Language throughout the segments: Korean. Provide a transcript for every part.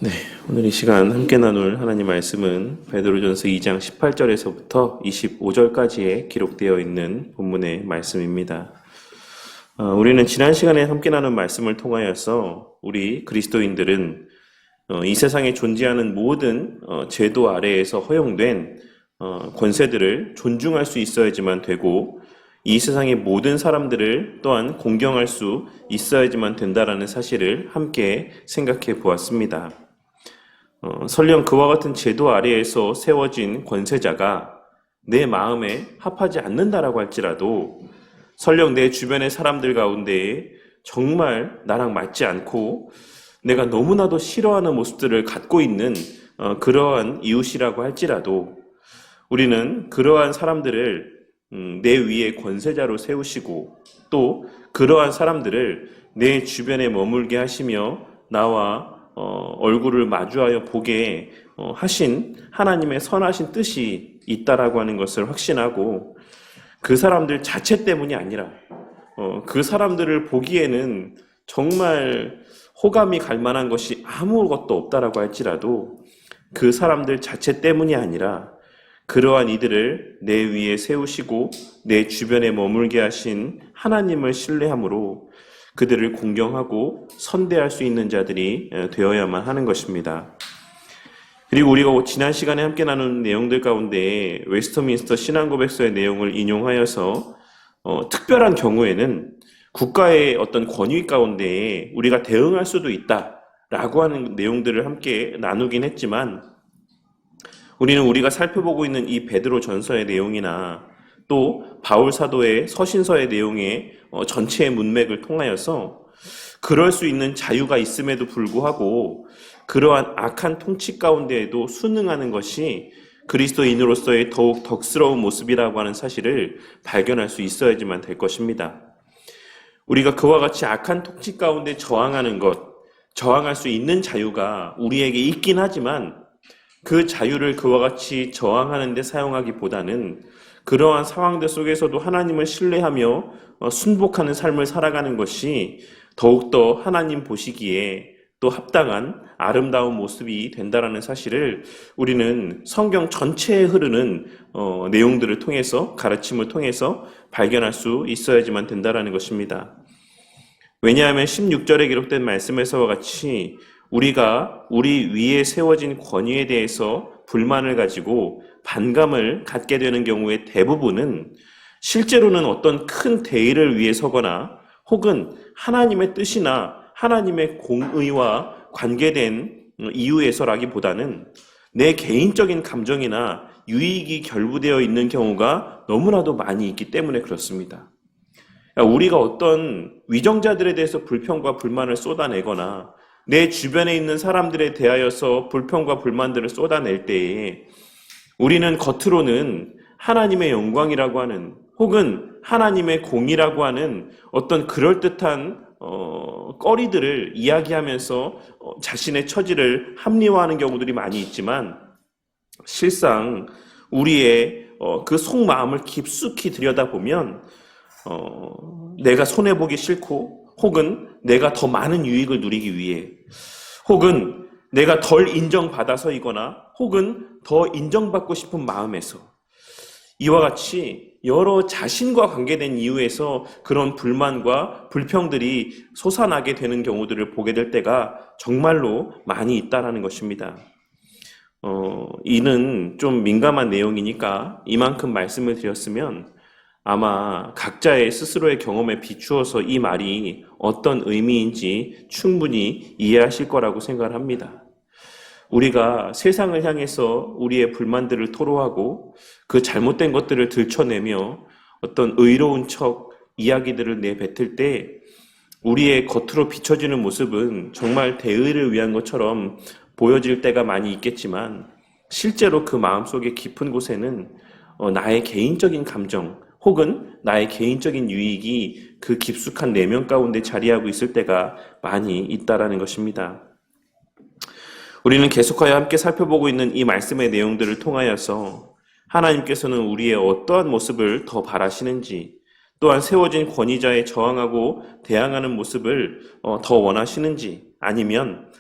네, 오늘 이 시간 함께 나눌 하나님 말씀은 베드로전서 2장 18절에서부터 25절까지에 기록되어 있는 본문의 말씀입니다. 우리는 지난 시간에 함께 나눈 말씀을 통하여서 우리 그리스도인들은 이 세상에 존재하는 모든 제도 아래에서 허용된 권세들을 존중할 수 있어야지만 되고, 이 세상의 모든 사람들을 또한 공경할 수 있어야지만 된다라는 사실을 함께 생각해 보았습니다. 설령 그와 같은 제도 아래에서 세워진 권세자가 내 마음에 합하지 않는다라고 할지라도, 설령 내 주변의 사람들 가운데에 정말 나랑 맞지 않고 내가 너무나도 싫어하는 모습들을 갖고 있는 그러한 이웃이라고 할지라도, 우리는 그러한 사람들을 내 위에 권세자로 세우시고, 또 그러한 사람들을 내 주변에 머물게 하시며 나와 얼굴을 마주하여 보게 하신 하나님의 선하신 뜻이 있다라고 하는 것을 확신하고, 그 사람들 자체 때문이 아니라 그 사람들을 보기에는 정말 호감이 갈 만한 것이 아무것도 없다라고 할지라도, 그 사람들 자체 때문이 아니라 그러한 이들을 내 위에 세우시고 내 주변에 머물게 하신 하나님을 신뢰함으로 그들을 공경하고 선대할 수 있는 자들이 되어야만 하는 것입니다. 그리고 우리가 지난 시간에 함께 나눈 내용들 가운데 웨스트민스터 신앙고백서의 내용을 인용하여서 특별한 경우에는 국가의 어떤 권위 가운데 우리가 대응할 수도 있다라고 하는 내용들을 함께 나누긴 했지만, 우리는 우리가 살펴보고 있는 이 베드로 전서의 내용이나 또 바울 사도의 서신서의 내용의 전체의 문맥을 통하여서 그럴 수 있는 자유가 있음에도 불구하고 그러한 악한 통치 가운데에도 순응하는 것이 그리스도인으로서의 더욱 덕스러운 모습이라고 하는 사실을 발견할 수 있어야지만 될 것입니다. 우리가 그와 같이 악한 통치 가운데 저항하는 것, 저항할 수 있는 자유가 우리에게 있긴 하지만, 그 자유를 그와 같이 저항하는 데 사용하기보다는 그러한 상황들 속에서도 하나님을 신뢰하며 순복하는 삶을 살아가는 것이 더욱더 하나님 보시기에 또 합당한 아름다운 모습이 된다라는 사실을 우리는 성경 전체에 흐르는 내용들을 통해서, 가르침을 통해서 발견할 수 있어야지만 된다라는 것입니다. 왜냐하면 16절에 기록된 말씀에서와 같이 우리가 우리 위에 세워진 권위에 대해서 불만을 가지고 반감을 갖게 되는 경우의 대부분은 실제로는 어떤 큰 대의를 위해 서거나 혹은 하나님의 뜻이나 하나님의 공의와 관계된 이유에서라기보다는 내 개인적인 감정이나 유익이 결부되어 있는 경우가 너무나도 많이 있기 때문에 그렇습니다. 우리가 어떤 위정자들에 대해서 불평과 불만을 쏟아내거나 내 주변에 있는 사람들에 대하여서 불평과 불만들을 쏟아낼 때에 우리는 겉으로는 하나님의 영광이라고 하는, 혹은 하나님의 공의라고 하는 어떤 그럴듯한 꺼리들을 이야기하면서 자신의 처지를 합리화하는 경우들이 많이 있지만, 실상 우리의 그 속마음을 깊숙이 들여다보면 내가 손해보기 싫고, 혹은 내가 더 많은 유익을 누리기 위해, 혹은 내가 덜 인정받아서이거나 혹은 더 인정받고 싶은 마음에서, 이와 같이 여러 자신과 관계된 이유에서 그런 불만과 불평들이 솟아나게 되는 경우들을 보게 될 때가 정말로 많이 있다라는 것입니다. 이는 좀 민감한 내용이니까 이만큼 말씀을 드렸으면 아마 각자의 스스로의 경험에 비추어서 이 말이 어떤 의미인지 충분히 이해하실 거라고 생각을 합니다. 우리가 세상을 향해서 우리의 불만들을 토로하고 그 잘못된 것들을 들춰내며 어떤 의로운 척 이야기들을 내뱉을 때 우리의 겉으로 비춰지는 모습은 정말 대의를 위한 것처럼 보여질 때가 많이 있겠지만, 실제로 그 마음속의 깊은 곳에는 나의 개인적인 감정 혹은 나의 개인적인 유익이 그 깊숙한 내면 가운데 자리하고 있을 때가 많이 있다라는 것입니다. 우리는 계속하여 함께 살펴보고 있는 이 말씀의 내용들을 통하여서 하나님께서는 우리의 어떠한 모습을 더 바라시는지, 또한 세워진 권위자에 저항하고 대항하는 모습을 더 원하시는지, 아니면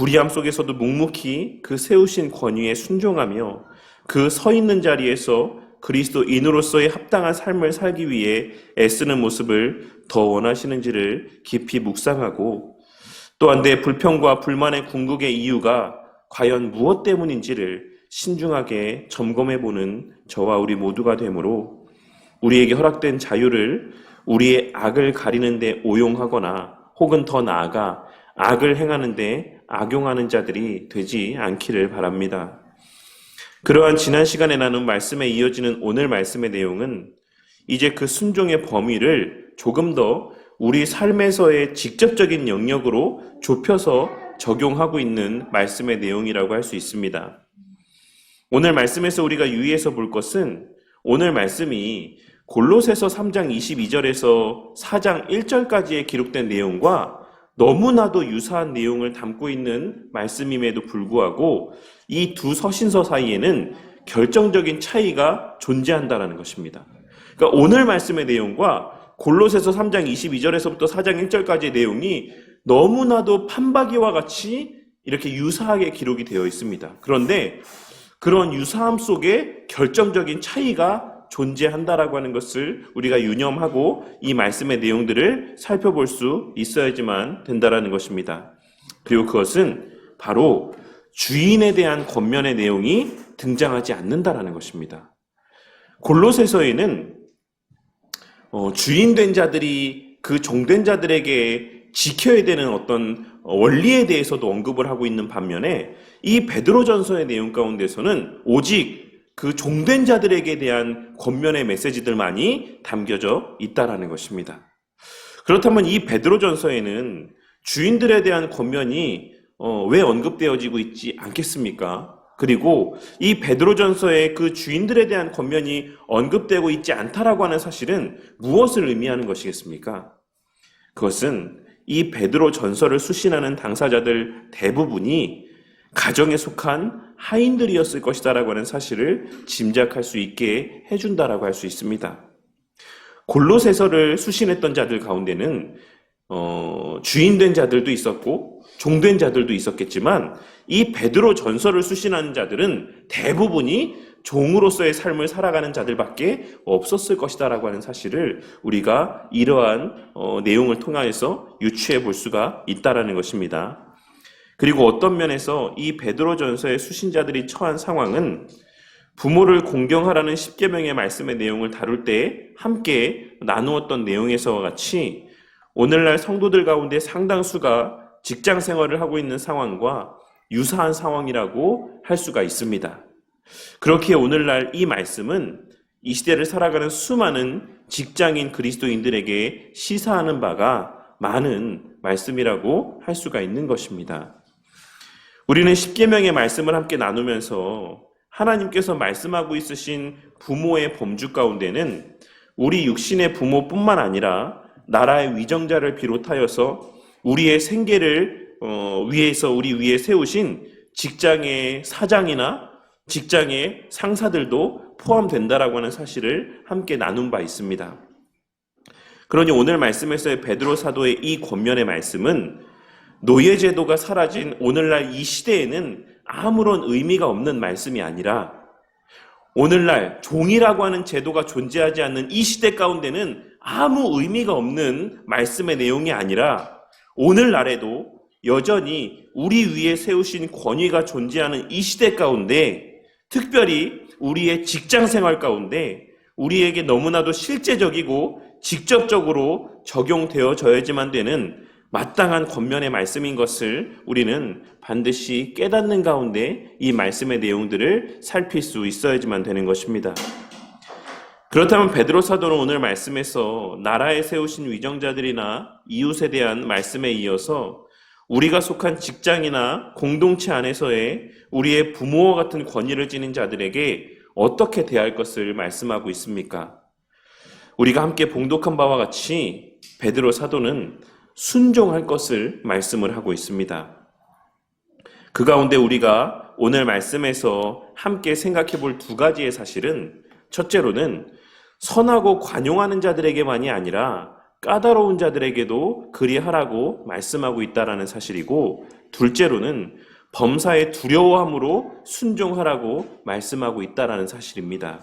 불의함 속에서도 묵묵히 그 세우신 권위에 순종하며 그 서 있는 자리에서 그리스도인으로서의 합당한 삶을 살기 위해 애쓰는 모습을 더 원하시는지를 깊이 묵상하고, 또한 내 불평과 불만의 궁극의 이유가 과연 무엇 때문인지를 신중하게 점검해보는 저와 우리 모두가 되므로 우리에게 허락된 자유를 우리의 악을 가리는 데 오용하거나 혹은 더 나아가 악을 행하는 데 악용하는 자들이 되지 않기를 바랍니다. 그러한 지난 시간에 나눈 말씀에 이어지는 오늘 말씀의 내용은 이제 그 순종의 범위를 조금 더 우리 삶에서의 직접적인 영역으로 좁혀서 적용하고 있는 말씀의 내용이라고 할 수 있습니다. 오늘 말씀에서 우리가 유의해서 볼 것은 오늘 말씀이 골로새서 3장 22절에서 4장 1절까지에 기록된 내용과 너무나도 유사한 내용을 담고 있는 말씀임에도 불구하고 이 두 서신서 사이에는 결정적인 차이가 존재한다는 것입니다. 그러니까 오늘 말씀의 내용과 골로새서 3장 22절에서부터 4장 1절까지의 내용이 너무나도 판박이와 같이 이렇게 유사하게 기록이 되어 있습니다. 그런데 그런 유사함 속에 결정적인 차이가 존재한다라고 하는 것을 우리가 유념하고 이 말씀의 내용들을 살펴볼 수 있어야지만 된다라는 것입니다. 그리고 그것은 바로 주인에 대한 권면의 내용이 등장하지 않는다라는 것입니다. 골로새서에는 주인된 자들이 그 종된 자들에게 지켜야 되는 어떤 원리에 대해서도 언급을 하고 있는 반면에 이 베드로전서의 내용 가운데서는 오직 그 종된 자들에게 대한 권면의 메시지들만이 담겨져 있다라는 것입니다. 그렇다면 이 베드로전서에는 주인들에 대한 권면이 왜 언급되어지고 있지 않겠습니까? 그리고 이 베드로전서에 그 주인들에 대한 권면이 언급되고 있지 않다라고 하는 사실은 무엇을 의미하는 것이겠습니까? 그것은 이 베드로전서를 수신하는 당사자들 대부분이 가정에 속한 하인들이었을 것이다라고 하는 사실을 짐작할 수 있게 해준다라고 할 수 있습니다. 골로새서를 수신했던 자들 가운데는 주인된 자들도 있었고 종된 자들도 있었겠지만 이 베드로 전서를 수신하는 자들은 대부분이 종으로서의 삶을 살아가는 자들밖에 없었을 것이다라고 하는 사실을 우리가 이러한 내용을 통해서 유추해 볼 수가 있다라는 것입니다. 그리고 어떤 면에서 이 베드로전서의 수신자들이 처한 상황은 부모를 공경하라는 십계명의 말씀의 내용을 다룰 때 함께 나누었던 내용에서와 같이 오늘날 성도들 가운데 상당수가 직장 생활을 하고 있는 상황과 유사한 상황이라고 할 수가 있습니다. 그렇기에 오늘날 이 말씀은 이 시대를 살아가는 수많은 직장인 그리스도인들에게 시사하는 바가 많은 말씀이라고 할 수가 있는 것입니다. 우리는 십계명의 말씀을 함께 나누면서 하나님께서 말씀하고 있으신 부모의 범주 가운데는 우리 육신의 부모뿐만 아니라 나라의 위정자를 비롯하여서 우리의 생계를 위해서 우리 위에 세우신 직장의 사장이나 직장의 상사들도 포함된다라고 하는 사실을 함께 나눈 바 있습니다. 그러니 오늘 말씀에서의 베드로 사도의 이 권면의 말씀은 노예제도가 사라진 오늘날 이 시대에는 아무런 의미가 없는 말씀이 아니라 오늘날 종이라고 하는 제도가 존재하지 않는 이 시대 가운데는 아무 의미가 없는 말씀의 내용이 아니라 오늘날에도 여전히 우리 위에 세우신 권위가 존재하는 이 시대 가운데 특별히 우리의 직장 생활 가운데 우리에게 너무나도 실제적이고 직접적으로 적용되어져야지만 되는 마땅한 권면의 말씀인 것을 우리는 반드시 깨닫는 가운데 이 말씀의 내용들을 살필 수 있어야지만 되는 것입니다. 그렇다면 베드로 사도는 오늘 말씀에서 나라에 세우신 위정자들이나 이웃에 대한 말씀에 이어서 우리가 속한 직장이나 공동체 안에서의 우리의 부모와 같은 권위를 지닌 자들에게 어떻게 대할 것을 말씀하고 있습니까? 우리가 함께 봉독한 바와 같이 베드로 사도는 순종할 것을 말씀을 하고 있습니다. 그 가운데 우리가 오늘 말씀에서 함께 생각해 볼 두 가지의 사실은 첫째로는 선하고 관용하는 자들에게만이 아니라 까다로운 자들에게도 그리하라고 말씀하고 있다라는 사실이고, 둘째로는 범사에 두려워함으로 순종하라고 말씀하고 있다라는 사실입니다.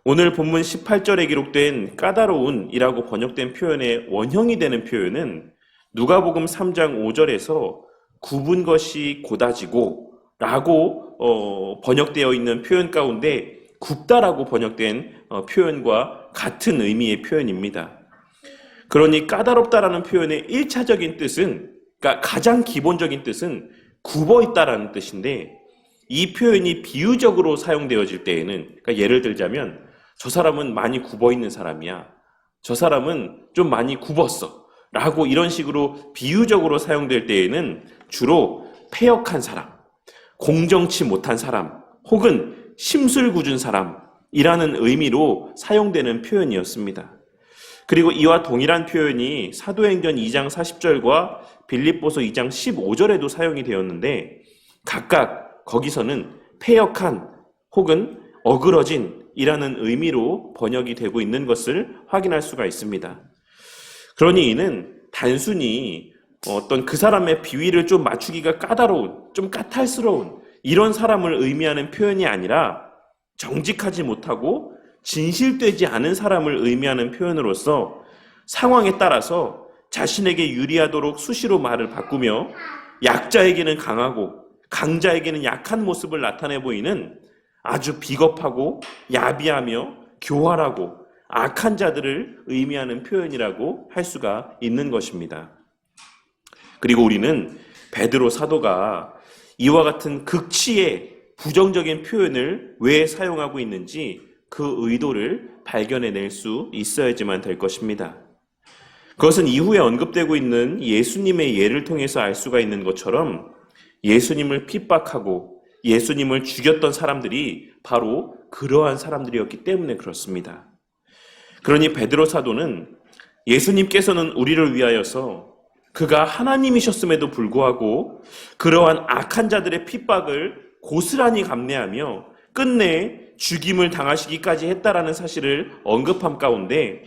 오늘 본문 18절에 기록된 까다로운이라고 번역된 표현의 원형이 되는 표현은 누가복음 3장 5절에서 굽은 것이 고다지고 라고 번역되어 있는 표현 가운데 굽다라고 번역된 표현과 같은 의미의 표현입니다. 그러니 까다롭다라는 표현의 1차적인 뜻은, 그러니까 가장 기본적인 뜻은 굽어 있다라는 뜻인데, 이 표현이 비유적으로 사용되어질 때에는, 그러니까 예를 들자면 저 사람은 많이 굽어 있는 사람이야, 저 사람은 좀 많이 굽었어 라고 이런 식으로 비유적으로 사용될 때에는 주로 패역한 사람, 공정치 못한 사람, 혹은 심술궂은 사람이라는 의미로 사용되는 표현이었습니다. 그리고 이와 동일한 표현이 사도행전 2장 40절과 빌립보서 2장 15절에도 사용이 되었는데, 각각 거기서는 패역한 혹은 어그러진 이라는 의미로 번역이 되고 있는 것을 확인할 수가 있습니다. 그러니 이는 단순히 어떤 그 사람의 비위를 좀 맞추기가 까다로운, 좀 까탈스러운 이런 사람을 의미하는 표현이 아니라 정직하지 못하고 진실되지 않은 사람을 의미하는 표현으로서 상황에 따라서 자신에게 유리하도록 수시로 말을 바꾸며 약자에게는 강하고 강자에게는 약한 모습을 나타내 보이는 아주 비겁하고 야비하며 교활하고 악한 자들을 의미하는 표현이라고 할 수가 있는 것입니다. 그리고 우리는 베드로 사도가 이와 같은 극치의 부정적인 표현을 왜 사용하고 있는지 그 의도를 발견해낼 수 있어야지만 될 것입니다. 그것은 이후에 언급되고 있는 예수님의 예를 통해서 알 수가 있는 것처럼 예수님을 핍박하고 예수님을 죽였던 사람들이 바로 그러한 사람들이었기 때문에 그렇습니다. 그러니 베드로 사도는 예수님께서는 우리를 위하여서 그가 하나님이셨음에도 불구하고 그러한 악한 자들의 핍박을 고스란히 감내하며 끝내 죽임을 당하시기까지 했다라는 사실을 언급함 가운데,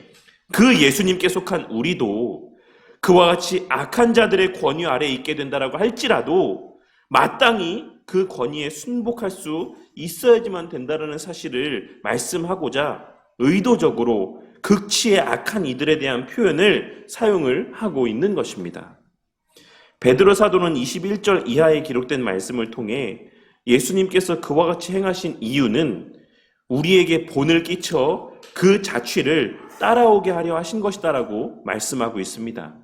그 예수님께 속한 우리도 그와 같이 악한 자들의 권위 아래에 있게 된다라고 할지라도 마땅히 그 권위에 순복할 수 있어야지만 된다라는 사실을 말씀하고자 의도적으로 극치의 악한 이들에 대한 표현을 사용을 하고 있는 것입니다. 베드로 사도는 21절 이하에 기록된 말씀을 통해 예수님께서 그와 같이 행하신 이유는 우리에게 본을 끼쳐 그 자취를 따라오게 하려 하신 것이다라고 말씀하고 있습니다.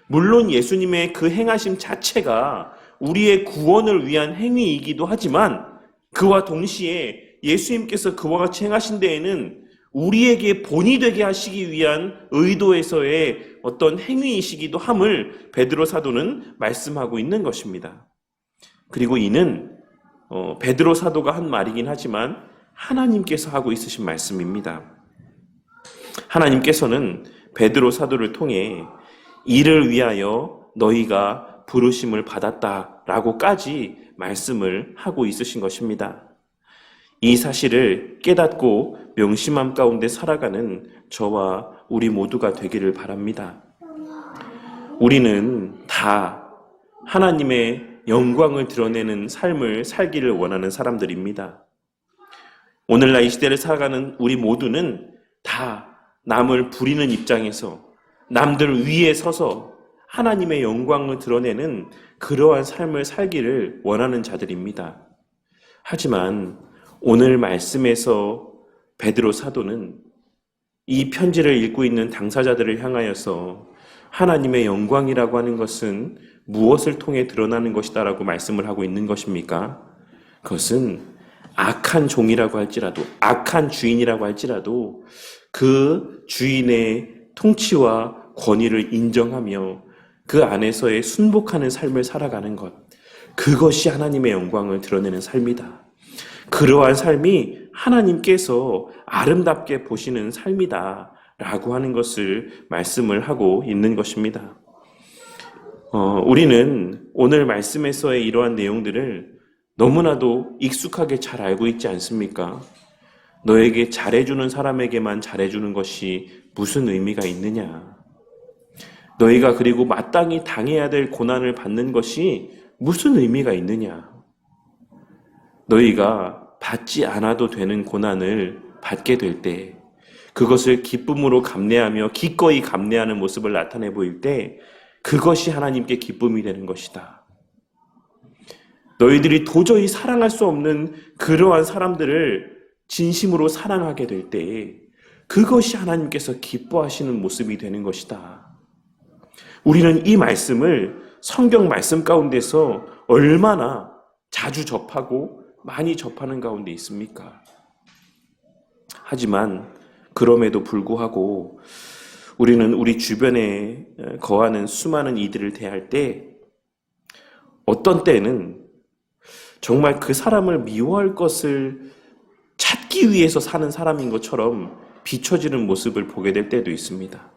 물론 예수님의 그 행하심 자체가 우리의 구원을 위한 행위이기도 하지만 그와 동시에 예수님께서 그와 같이 행하신 데에는 우리에게 본이 되게 하시기 위한 의도에서의 어떤 행위이시기도 함을 베드로 사도는 말씀하고 있는 것입니다. 그리고 이는 베드로 사도가 한 말이긴 하지만 하나님께서 하고 있으신 말씀입니다. 하나님께서는 베드로 사도를 통해 이를 위하여 너희가 부르심을 받았다라고까지 말씀을 하고 있으신 것입니다. 이 사실을 깨닫고 명심함 가운데 살아가는 저와 우리 모두가 되기를 바랍니다. 우리는 다 하나님의 영광을 드러내는 삶을 살기를 원하는 사람들입니다. 오늘날 이 시대를 살아가는 우리 모두는 다 남을 부리는 입장에서 남들 위에 서서 하나님의 영광을 드러내는 그러한 삶을 살기를 원하는 자들입니다. 하지만 오늘 말씀에서 베드로 사도는 이 편지를 읽고 있는 당사자들을 향하여서 하나님의 영광이라고 하는 것은 무엇을 통해 드러나는 것이다라고 말씀을 하고 있는 것입니까? 그것은 악한 종이라고 할지라도, 악한 주인이라고 할지라도 그 주인의 통치와 권위를 인정하며 그 안에서의 순복하는 삶을 살아가는 것, 그것이 하나님의 영광을 드러내는 삶이다. 그러한 삶이 하나님께서 아름답게 보시는 삶이다 라고 하는 것을 말씀을 하고 있는 것입니다. 우리는 오늘 말씀에서의 이러한 내용들을 너무나도 익숙하게 잘 알고 있지 않습니까? 너에게 잘해주는 사람에게만 잘해주는 것이 무슨 의미가 있느냐? 너희가 그리고 마땅히 당해야 될 고난을 받는 것이 무슨 의미가 있느냐? 너희가 받지 않아도 되는 고난을 받게 될 때, 그것을 기쁨으로 감내하며 기꺼이 감내하는 모습을 나타내 보일 때, 그것이 하나님께 기쁨이 되는 것이다. 너희들이 도저히 사랑할 수 없는 그러한 사람들을 진심으로 사랑하게 될 때, 그것이 하나님께서 기뻐하시는 모습이 되는 것이다. 우리는 이 말씀을 성경 말씀 가운데서 얼마나 자주 접하고 많이 접하는 가운데 있습니까? 하지만 그럼에도 불구하고 우리는 우리 주변에 거하는 수많은 이들을 대할 때 어떤 때는 정말 그 사람을 미워할 것을 찾기 위해서 사는 사람인 것처럼 비춰지는 모습을 보게 될 때도 있습니다.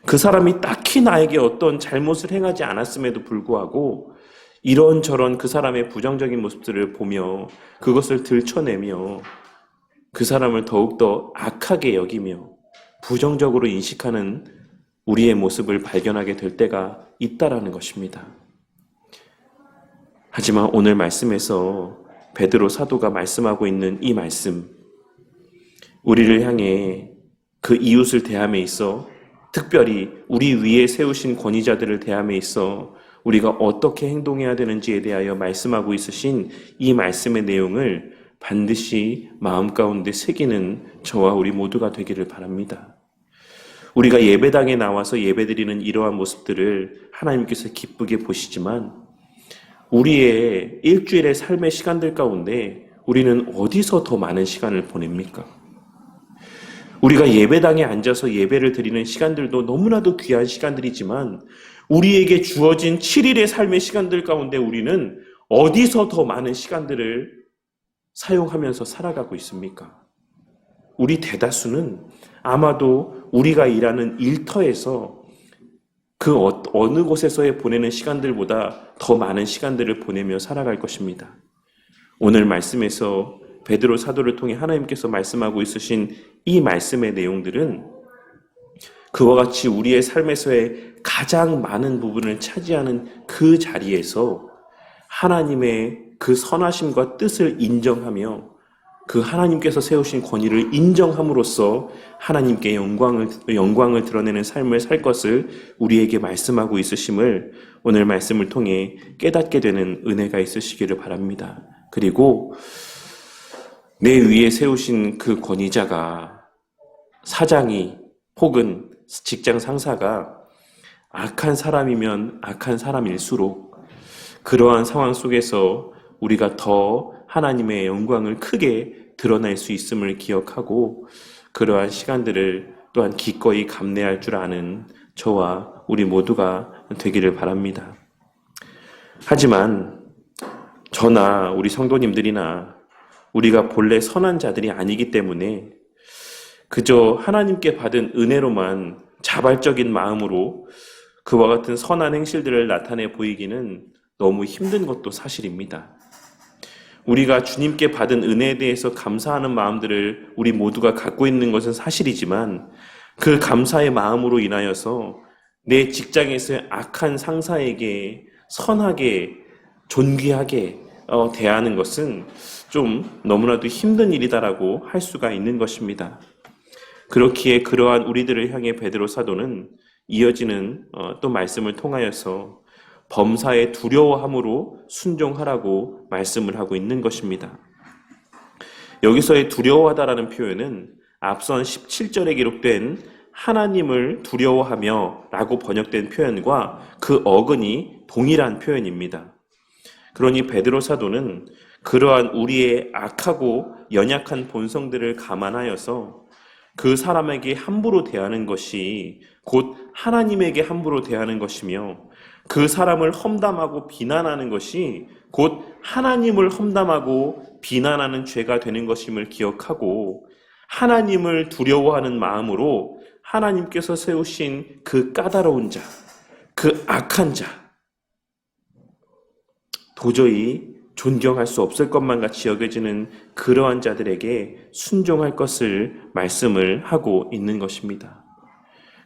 그 사람이 딱히 나에게 어떤 잘못을 행하지 않았음에도 불구하고 이런저런 그 사람의 부정적인 모습들을 보며 그것을 들춰내며 그 사람을 더욱더 악하게 여기며 부정적으로 인식하는 우리의 모습을 발견하게 될 때가 있다라는 것입니다. 하지만 오늘 말씀에서 베드로 사도가 말씀하고 있는 이 말씀, 우리를 향해 그 이웃을 대함에 있어 특별히 우리 위에 세우신 권위자들을 대함에 있어 우리가 어떻게 행동해야 되는지에 대하여 말씀하고 있으신 이 말씀의 내용을 반드시 마음 가운데 새기는 저와 우리 모두가 되기를 바랍니다. 우리가 예배당에 나와서 예배드리는 이러한 모습들을 하나님께서 기쁘게 보시지만 우리의 일주일의 삶의 시간들 가운데 우리는 어디서 더 많은 시간을 보냅니까? 우리가 예배당에 앉아서 예배를 드리는 시간들도 너무나도 귀한 시간들이지만 우리에게 주어진 7일의 삶의 시간들 가운데 우리는 어디서 더 많은 시간들을 사용하면서 살아가고 있습니까? 우리 대다수는 아마도 우리가 일하는 일터에서 그 어느 곳에서의 보내는 시간들보다 더 많은 시간들을 보내며 살아갈 것입니다. 오늘 말씀에서 베드로 사도를 통해 하나님께서 말씀하고 있으신 이 말씀의 내용들은 그와 같이 우리의 삶에서의 가장 많은 부분을 차지하는 그 자리에서 하나님의 그 선하심과 뜻을 인정하며 그 하나님께서 세우신 권위를 인정함으로써 하나님께 영광을 드러내는 삶을 살 것을 우리에게 말씀하고 있으심을 오늘 말씀을 통해 깨닫게 되는 은혜가 있으시기를 바랍니다. 그리고 내 위에 세우신 그 권위자가 사장이 혹은 직장 상사가 악한 사람이면 악한 사람일수록 그러한 상황 속에서 우리가 더 하나님의 영광을 크게 드러낼 수 있음을 기억하고 그러한 시간들을 또한 기꺼이 감내할 줄 아는 저와 우리 모두가 되기를 바랍니다. 하지만 저나 우리 성도님들이나 우리가 본래 선한 자들이 아니기 때문에 그저 하나님께 받은 은혜로만 자발적인 마음으로 그와 같은 선한 행실들을 나타내 보이기는 너무 힘든 것도 사실입니다. 우리가 주님께 받은 은혜에 대해서 감사하는 마음들을 우리 모두가 갖고 있는 것은 사실이지만 그 감사의 마음으로 인하여서 내 직장에서의 악한 상사에게 선하게 존귀하게 대하는 것은 좀 너무나도 힘든 일이다라고 할 수가 있는 것입니다. 그렇기에 그러한 우리들을 향해 베드로 사도는 이어지는 또 말씀을 통하여서 범사에 두려워함으로 순종하라고 말씀을 하고 있는 것입니다. 여기서의 두려워하다라는 표현은 앞선 17절에 기록된 하나님을 두려워하며 라고 번역된 표현과 그 어근이 동일한 표현입니다. 그러니 베드로 사도는 그러한 우리의 악하고 연약한 본성들을 감안하여서 그 사람에게 함부로 대하는 것이 곧 하나님에게 함부로 대하는 것이며 그 사람을 험담하고 비난하는 것이 곧 하나님을 험담하고 비난하는 죄가 되는 것임을 기억하고 하나님을 두려워하는 마음으로 하나님께서 세우신 그 까다로운 자, 그 악한 자, 도저히 존경할 수 없을 것만 같이 여겨지는 그러한 자들에게 순종할 것을 말씀을 하고 있는 것입니다.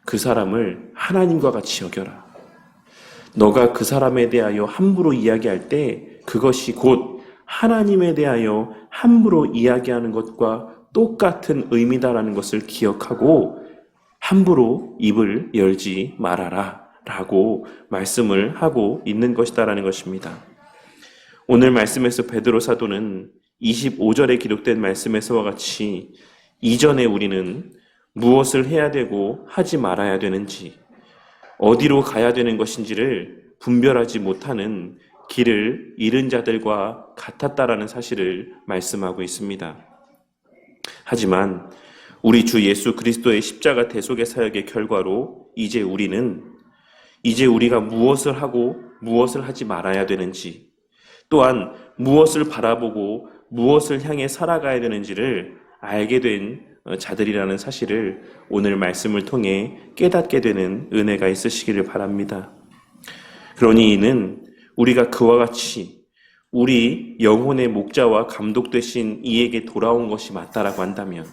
그 사람을 하나님과 같이 여겨라. 너가 그 사람에 대하여 함부로 이야기할 때 그것이 곧 하나님에 대하여 함부로 이야기하는 것과 똑같은 의미다라는 것을 기억하고 함부로 입을 열지 말아라 라고 말씀을 하고 있는 것이다라는 것입니다. 오늘 말씀에서 베드로 사도는 25절에 기록된 말씀에서와 같이 이전에 우리는 무엇을 해야 되고 하지 말아야 되는지, 어디로 가야 되는 것인지를 분별하지 못하는 길을 잃은 자들과 같았다라는 사실을 말씀하고 있습니다. 하지만 우리 주 예수 그리스도의 십자가 대속의 사역의 결과로 이제 우리가 무엇을 하고 무엇을 하지 말아야 되는지, 또한 무엇을 바라보고 무엇을 향해 살아가야 되는지를 알게 된 자들이라는 사실을 오늘 말씀을 통해 깨닫게 되는 은혜가 있으시기를 바랍니다. 그러니 이는 우리가 그와 같이 우리 영혼의 목자와 감독 되신 이에게 돌아온 것이 맞다라고 한다면,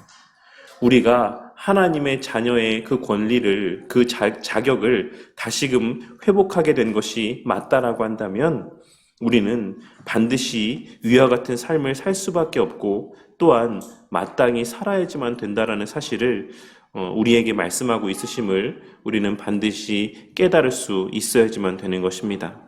우리가 하나님의 자녀의 그 권리를, 그 자격을 다시금 회복하게 된 것이 맞다라고 한다면, 우리는 반드시 위와 같은 삶을 살 수밖에 없고 또한 마땅히 살아야지만 된다라는 사실을 우리에게 말씀하고 있으심을 우리는 반드시 깨달을 수 있어야지만 되는 것입니다.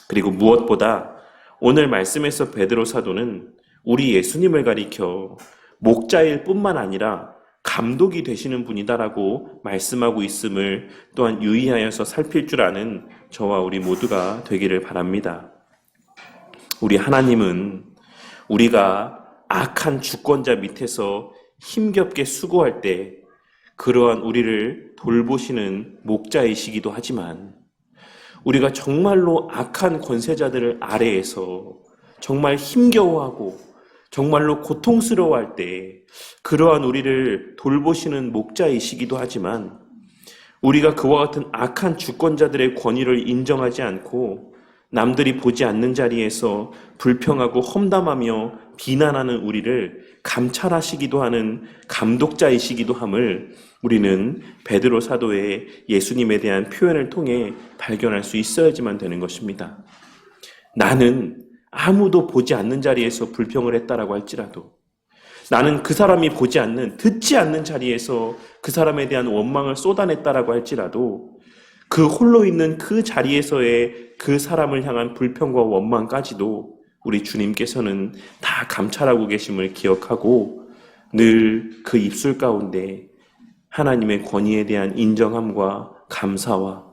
그리고 무엇보다 오늘 말씀에서 베드로 사도는 우리 예수님을 가리켜 목자일 뿐만 아니라 감독이 되시는 분이다라고 말씀하고 있음을 또한 유의하여서 살필 줄 아는 저와 우리 모두가 되기를 바랍니다. 우리 하나님은 우리가 악한 주권자 밑에서 힘겹게 수고할 때 그러한 우리를 돌보시는 목자이시기도 하지만, 우리가 정말로 악한 권세자들을 아래에서 정말 힘겨워하고 정말로 고통스러워할 때 그러한 우리를 돌보시는 목자이시기도 하지만, 우리가 그와 같은 악한 주권자들의 권위를 인정하지 않고 남들이 보지 않는 자리에서 불평하고 험담하며 비난하는 우리를 감찰하시기도 하는 감독자이시기도 함을 우리는 베드로 사도의 예수님에 대한 표현을 통해 발견할 수 있어야지만 되는 것입니다. 나는 아무도 보지 않는 자리에서 불평을 했다라고 할지라도, 나는 그 사람이 보지 않는, 듣지 않는 자리에서 그 사람에 대한 원망을 쏟아냈다라고 할지라도, 그 홀로 있는 그 자리에서의 그 사람을 향한 불평과 원망까지도 우리 주님께서는 다 감찰하고 계심을 기억하고 늘 그 입술 가운데 하나님의 권위에 대한 인정함과 감사와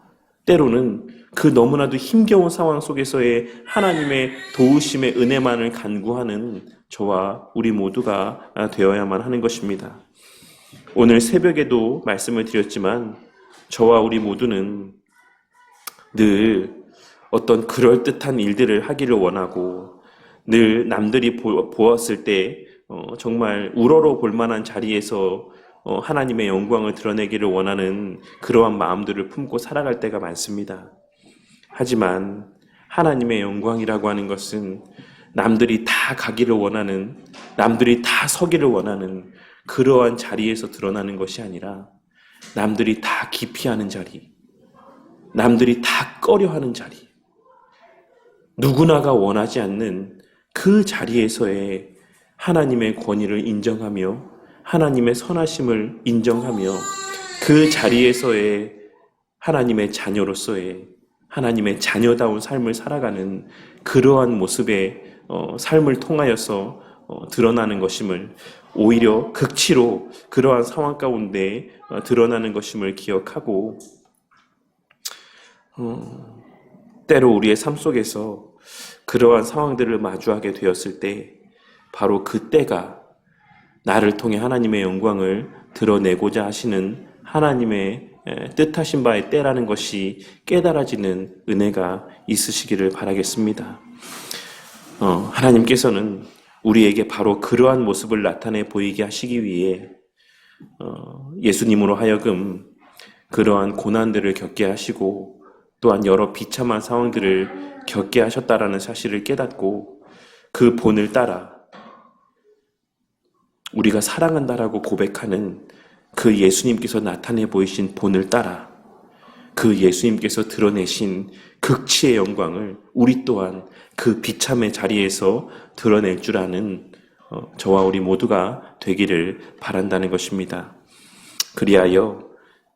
때로는 그 너무나도 힘겨운 상황 속에서의 하나님의 도우심의 은혜만을 간구하는 저와 우리 모두가 되어야만 하는 것입니다. 오늘 새벽에도 말씀을 드렸지만 저와 우리 모두는 늘 어떤 그럴듯한 일들을 하기를 원하고, 늘 남들이 보았을 때 정말 우러러 볼 만한 자리에서 하나님의 영광을 드러내기를 원하는 그러한 마음들을 품고 살아갈 때가 많습니다. 하지만 하나님의 영광이라고 하는 것은 남들이 다 가기를 원하는, 남들이 다 서기를 원하는 그러한 자리에서 드러나는 것이 아니라 남들이 다 기피하는 자리, 남들이 다 꺼려하는 자리, 누구나가 원하지 않는 그 자리에서의 하나님의 권위를 인정하며 하나님의 선하심을 인정하며 그 자리에서의 하나님의 자녀로서의 하나님의 자녀다운 삶을 살아가는 그러한 모습의 삶을 통하여서 드러나는 것임을, 오히려 극치로 그러한 상황 가운데 드러나는 것임을 기억하고, 때로 우리의 삶 속에서 그러한 상황들을 마주하게 되었을 때 바로 그때가 나를 통해 하나님의 영광을 드러내고자 하시는 하나님의 뜻하신 바의 때라는 것이 깨달아지는 은혜가 있으시기를 바라겠습니다. 하나님께서는 우리에게 바로 그러한 모습을 나타내 보이게 하시기 위해 예수님으로 하여금 그러한 고난들을 겪게 하시고 또한 여러 비참한 상황들을 겪게 하셨다라는 사실을 깨닫고, 그 본을 따라 우리가 사랑한다라고 고백하는 그 예수님께서 나타내 보이신 본을 따라 그 예수님께서 드러내신 극치의 영광을 우리 또한 그 비참의 자리에서 드러낼 줄 아는 저와 우리 모두가 되기를 바란다는 것입니다. 그리하여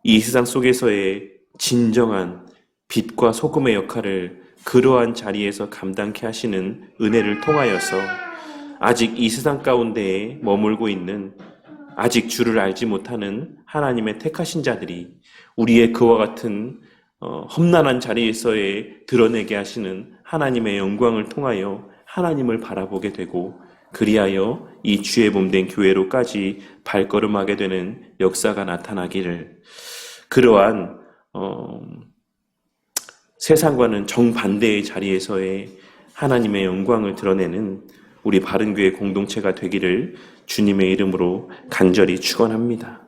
이 세상 속에서의 진정한 빛과 소금의 역할을 그러한 자리에서 감당케 하시는 은혜를 통하여서 아직 이 세상 가운데에 머물고 있는 아직 주를 알지 못하는 하나님의 택하신 자들이 우리의 그와 같은 험난한 자리에서의 드러내게 하시는 하나님의 영광을 통하여 하나님을 바라보게 되고 그리하여 이 주의 몸된 교회로까지 발걸음하게 되는 역사가 나타나기를 그러한 세상과는 정반대의 자리에서의 하나님의 영광을 드러내는 우리 바른교회 공동체가 되기를 주님의 이름으로 간절히 축원합니다.